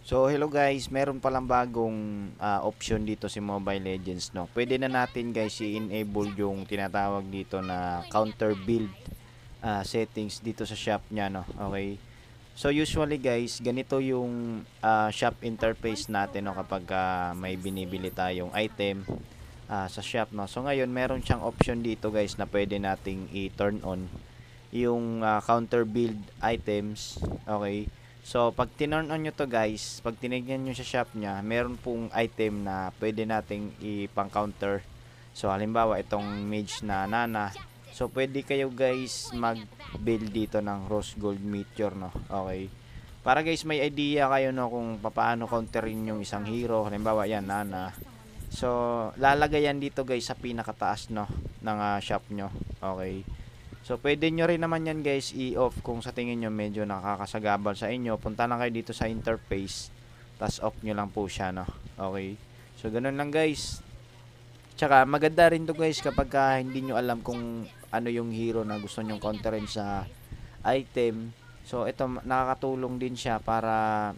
So hello guys, meron palang bagong option dito si Mobile Legends, no. Pwede na natin guys i-enable yung tinatawag dito na counter build settings dito sa shop niya, no. Okay. So usually guys, ganito yung shop interface natin, no, kapag may binibili tayong item sa shop, no. So ngayon meron siyang option dito guys na pwede nating i-turn on yung counter build items. Okay. So, pag tinurn on nyo to guys, pag tinignan nyo sa shop nya, meron pong item na pwede nating ipang-counter. So, halimbawa, itong mage na Nana. So, pwede kayo guys mag-build dito ng Rose Gold Meteor, no? Okay. Para guys, may idea kayo, no, kung paano counterin yung isang hero. Halimbawa, yan, Nana. So, lalagay yan dito guys sa pinakataas, no, ng shop nyo. Okay. So, pwede nyo rin naman yan guys i-off kung sa tingin nyo medyo nakakasagabal sa inyo. Punta lang kayo dito sa interface. Tas off nyo lang po siya, no? Okay. So, ganun lang guys. Tsaka, maganda rin to guys kapag hindi nyo alam kung ano yung hero na gusto nyong counterin sa item. So, ito, nakakatulong din siya para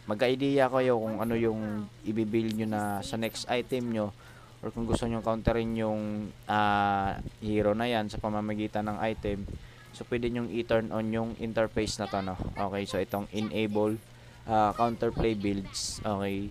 mag-idea kayo kung ano yung i-build nyo na sa next item nyo, or kung gusto nyo counterin yung hero na yan sa pamamagitan ng item. So pwede nyo i-turn on yung interface na to, no? Okay, so itong enable counter play builds. Okay,